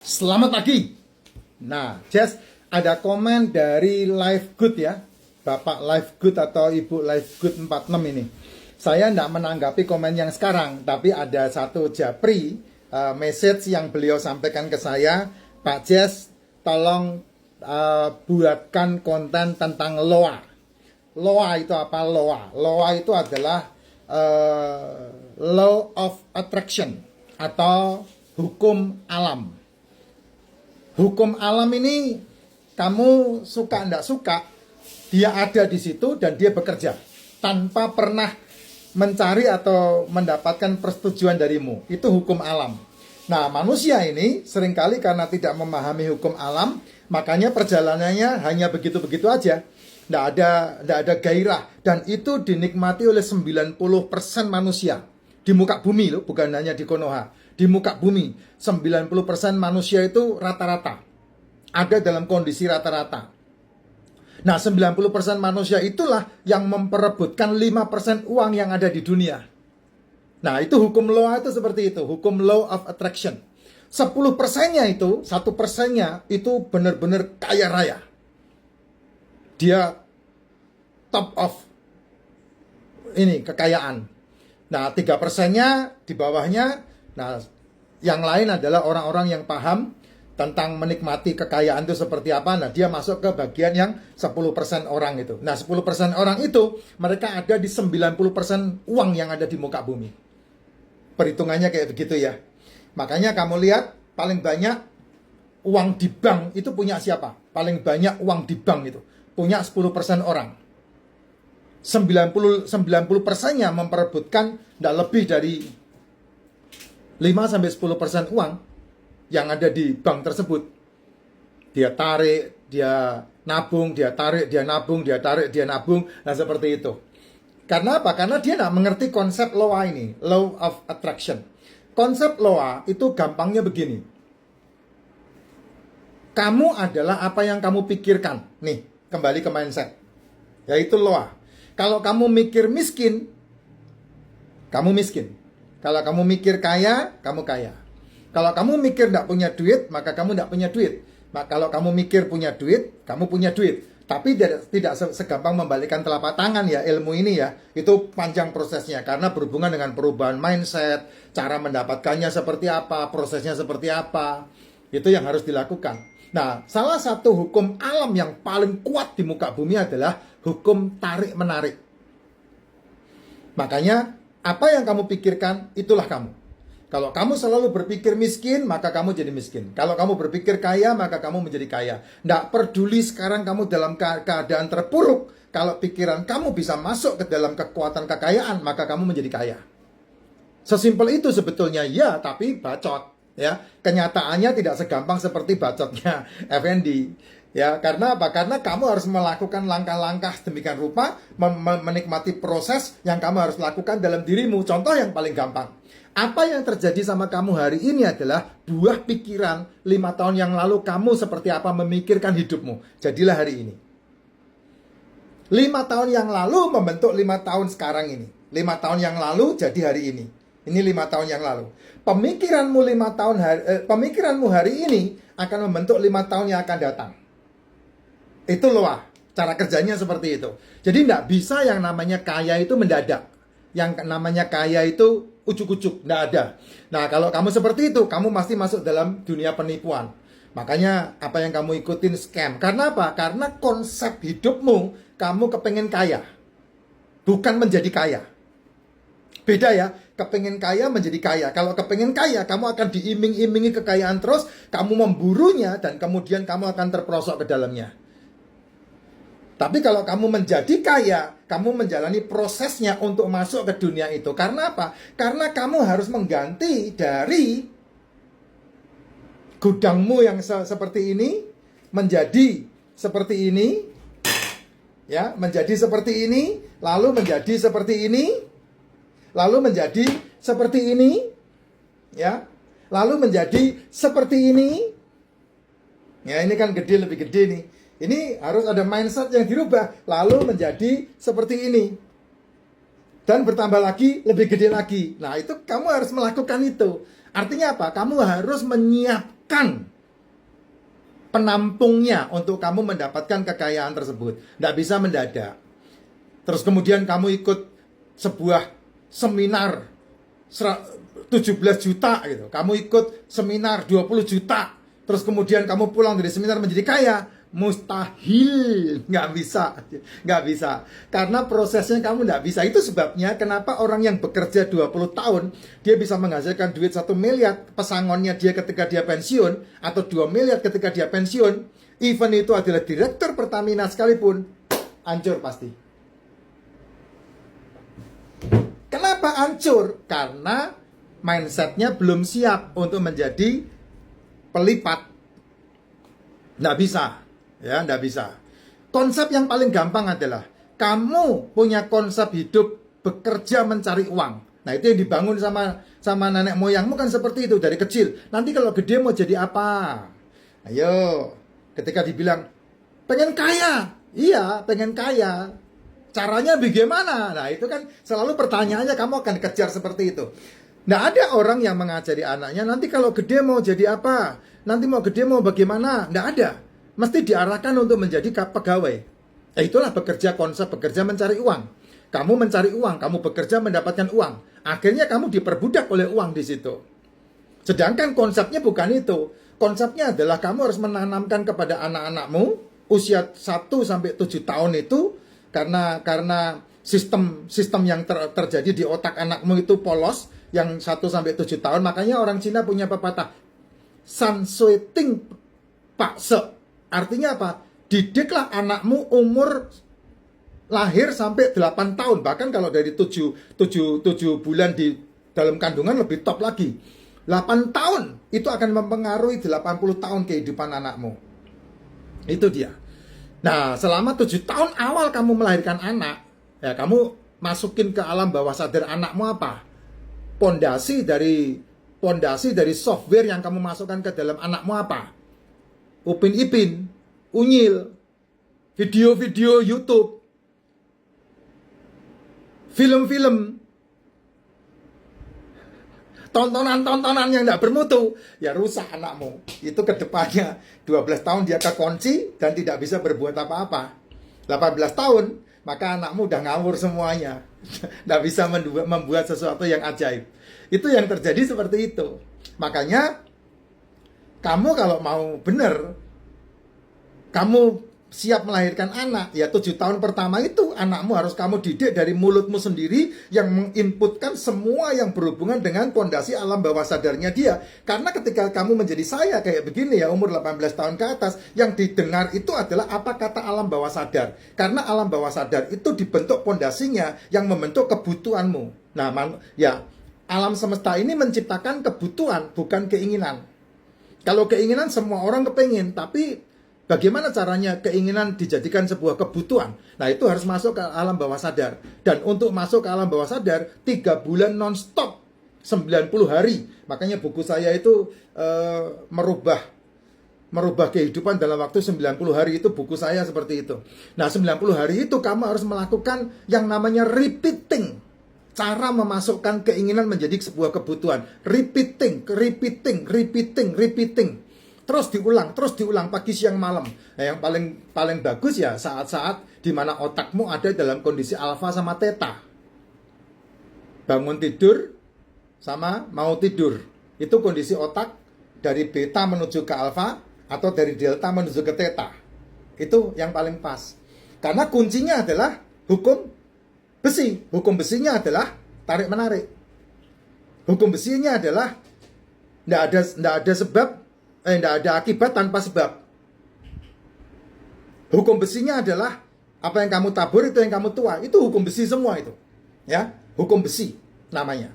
Selamat pagi. Nah, Jess, ada komen dari Life Good ya. Bapak Life Good atau Ibu Life Good 46 ini. Saya tidak menanggapi komen yang sekarang, tapi ada satu japri message yang beliau sampaikan ke saya. Pak Jess, tolong buatkan konten tentang LOA. LOA itu apa? LOA. LOA itu adalah Law of Attraction atau hukum alam. Hukum alam ini kamu suka tidak suka, dia ada di situ dan dia bekerja tanpa pernah mencari atau mendapatkan persetujuan darimu. Itu hukum alam. Nah, manusia ini seringkali karena tidak memahami hukum alam, makanya perjalanannya hanya begitu-begitu aja. Tidak ada gairah. Dan itu dinikmati oleh 90% manusia di muka bumi loh, bukan hanya di Konoha. Di muka bumi, 90% manusia itu rata-rata. Ada dalam kondisi rata-rata. Nah, 90% manusia itulah yang memperebutkan 5% uang yang ada di dunia. Nah, itu hukum law itu seperti itu. Hukum law of attraction. 10%-nya itu, 1%-nya itu benar-benar kaya raya. Dia top of ini kekayaan. Nah, 3%-nya di bawahnya. Nah, yang lain adalah orang-orang yang paham tentang menikmati kekayaan itu seperti apa. Nah, dia masuk ke bagian yang 10% orang itu. Nah, 10% orang itu mereka ada di 90% uang yang ada di muka bumi. Perhitungannya kayak begitu ya. Makanya kamu lihat paling banyak uang di bank itu punya siapa? Paling banyak uang di bank itu punya 10% orang. 90%-nya memperebutkan tidak lebih dari 5-10% uang yang ada di bank tersebut. Dia tarik, dia nabung, dia tarik, dia nabung, dia tarik, dia nabung. Nah, seperti itu. Karena apa? Karena dia tidak mengerti konsep LOA ini, Law of Attraction. Konsep LOA itu gampangnya begini. Kamu adalah apa yang kamu pikirkan. Nih, kembali ke mindset. Yaitu LOA. Kalau kamu mikir miskin, kamu miskin. Kalau kamu mikir kaya, kamu kaya. Kalau kamu mikir tidak punya duit, maka kamu tidak punya duit. Maka kalau kamu mikir punya duit, kamu punya duit. Tapi tidak segampang membalikkan telapak tangan ya ilmu ini ya. Itu panjang prosesnya karena berhubungan dengan perubahan mindset, cara mendapatkannya seperti apa, prosesnya seperti apa. Itu yang harus dilakukan. Nah, salah satu hukum alam yang paling kuat di muka bumi adalah hukum tarik-menarik. Makanya, apa yang kamu pikirkan, itulah kamu. Kalau kamu selalu berpikir miskin, maka kamu jadi miskin. Kalau kamu berpikir kaya, maka kamu menjadi kaya. Tidak peduli sekarang kamu dalam keadaan terpuruk. Kalau pikiran kamu bisa masuk ke dalam kekuatan kekayaan, maka kamu menjadi kaya. Sesimpel itu sebetulnya, ya, tapi bacot. Ya, kenyataannya tidak segampang seperti bacotnya Effendi. Ya, karena apa? Karena kamu harus melakukan langkah-langkah demikian rupa, menikmati proses yang kamu harus lakukan dalam dirimu. Contoh yang paling gampang. Apa yang terjadi sama kamu hari ini adalah buah pikiran 5 tahun yang lalu kamu seperti apa memikirkan hidupmu. Jadilah hari ini. 5 tahun yang lalu membentuk 5 tahun sekarang ini. 5 tahun yang lalu jadi hari ini. Ini 5 tahun yang lalu. Pemikiranmu hari ini akan membentuk 5 tahun yang akan datang. Itu loh, cara kerjanya seperti itu. Jadi tidak bisa yang namanya kaya itu mendadak. Yang namanya kaya itu ucuk-ucuk, tidak ada. Nah, kalau kamu seperti itu, kamu pasti masuk dalam dunia penipuan. Makanya apa yang kamu ikutin scam. Karena apa? Karena konsep hidupmu, kamu kepengen kaya. Bukan menjadi kaya. Beda ya, kepengen kaya menjadi kaya. Kalau kepengen kaya, kamu akan diiming-imingi kekayaan terus, kamu memburunya, dan kemudian kamu akan terperosok ke dalamnya. Tapi kalau kamu menjadi kaya, kamu menjalani prosesnya untuk masuk ke dunia itu. Karena apa? Karena kamu harus mengganti dari gudangmu yang seperti ini, menjadi seperti ini, ya, menjadi seperti ini, lalu menjadi seperti ini, lalu menjadi seperti ini, ya, lalu menjadi seperti ini. Ya, ini kan gede, lebih gede nih. Ini harus ada mindset yang dirubah, lalu menjadi seperti ini. Dan bertambah lagi, lebih gede lagi. Nah, itu kamu harus melakukan itu. Artinya apa? Kamu harus menyiapkan penampungnya untuk kamu mendapatkan kekayaan tersebut. Tidak bisa mendadak. Terus kemudian kamu ikut sebuah seminar 17 juta gitu. Kamu ikut seminar 20 juta. Terus kemudian kamu pulang dari seminar menjadi kaya. Mustahil, nggak bisa, karena prosesnya kamu nggak bisa. Itu sebabnya kenapa orang yang bekerja 20 tahun dia bisa menghasilkan duit 1 miliar pesangonnya dia ketika dia pensiun, atau 2 miliar ketika dia pensiun, even itu adalah direktur Pertamina sekalipun, hancur pasti. Kenapa hancur? Karena mindsetnya belum siap untuk menjadi pelipat. Nggak bisa. Ya, nggak bisa. Konsep yang paling gampang adalah kamu punya konsep hidup bekerja mencari uang. Nah, itu yang dibangun sama nenek moyangmu kan seperti itu dari kecil. Nanti kalau gede mau jadi apa? Ayo, ketika dibilang pengen kaya, iya pengen kaya. Caranya bagaimana? Nah, itu kan selalu pertanyaannya, kamu akan kejar seperti itu. Nggak ada orang yang mengajari anaknya nanti kalau gede mau jadi apa? Nanti mau gede mau bagaimana? Nggak ada. Mesti diarahkan untuk menjadi pegawai. Itulah konsep bekerja mencari uang. Kamu mencari uang, kamu bekerja mendapatkan uang. Akhirnya kamu diperbudak oleh uang di situ. Sedangkan konsepnya bukan itu. Konsepnya adalah kamu harus menanamkan kepada anak-anakmu usia 1 sampai 7 tahun itu, karena sistem yang terjadi di otak anakmu itu polos, yang 1 sampai 7 tahun. Makanya orang Cina punya pepatah san sui ting pak se. Artinya apa? Didiklah anakmu umur lahir sampai 8 tahun. Bahkan kalau dari 7 bulan di dalam kandungan lebih top lagi. 8 tahun itu akan mempengaruhi 80 tahun kehidupan anakmu. Itu dia. Nah, selama 7 tahun awal kamu melahirkan anak, ya kamu masukin ke alam bawah sadar anakmu apa? Pondasi dari software yang kamu masukkan ke dalam anakmu apa? Upin Ipin, Unyil, video-video YouTube, film-film, tontonan-tontonan yang tidak bermutu, ya rusak anakmu. Itu kedepannya 12 tahun dia kekunci dan tidak bisa berbuat apa-apa. 18 tahun, maka anakmu udah ngawur semuanya. Tidak bisa membuat sesuatu yang ajaib. Itu yang terjadi seperti itu. Makanya kamu kalau mau benar, kamu siap melahirkan anak, ya 7 tahun pertama itu anakmu harus kamu didik dari mulutmu sendiri yang menginputkan semua yang berhubungan dengan pondasi alam bawah sadarnya dia. Karena ketika kamu menjadi saya kayak begini ya, umur 18 tahun ke atas, yang didengar itu adalah apa kata alam bawah sadar. Karena alam bawah sadar itu dibentuk pondasinya yang membentuk kebutuhanmu. Nah, ya alam semesta ini menciptakan kebutuhan, bukan keinginan. Kalau keinginan semua orang kepingin, tapi bagaimana caranya keinginan dijadikan sebuah kebutuhan? Nah, itu harus masuk ke alam bawah sadar. Dan untuk masuk ke alam bawah sadar, 3 bulan non-stop, 90 hari. Makanya buku saya itu merubah kehidupan dalam waktu 90 hari, itu buku saya seperti itu. Nah, 90 hari itu kamu harus melakukan yang namanya repeating. Cara memasukkan keinginan menjadi sebuah kebutuhan. Repeating. Terus diulang pagi, siang, malam. Nah, yang paling bagus ya saat-saat di mana otakmu ada dalam kondisi alfa sama theta. Bangun tidur sama mau tidur. Itu kondisi otak dari beta menuju ke alfa atau dari delta menuju ke theta. Itu yang paling pas. Karena kuncinya adalah hukum besi. Hukum besinya adalah tarik menarik. Hukum besinya adalah tidak ada sebab, tidak ada akibat tanpa sebab. Hukum besinya adalah apa yang kamu tabur itu yang kamu tuai. Itu hukum besi semua itu. Ya, hukum besi namanya.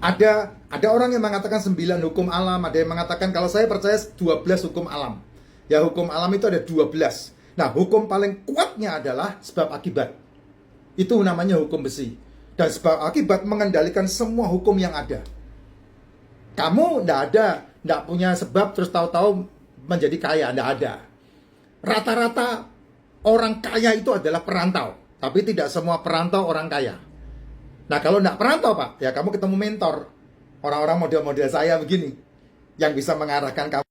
Ada orang yang mengatakan 9 hukum alam, ada yang mengatakan, kalau saya percaya 12 hukum alam. Ya, hukum alam itu ada 12. Nah, hukum paling kuatnya adalah sebab akibat. Itu namanya hukum besi. Dan sebab akibat mengendalikan semua hukum yang ada. Kamu tidak punya sebab terus tahu-tahu menjadi kaya, tidak ada. Rata-rata orang kaya itu adalah perantau, tapi tidak semua perantau orang kaya. Nah, kalau tidak perantau, Pak, ya kamu ketemu mentor. Orang-orang model-model saya begini, yang bisa mengarahkan kamu.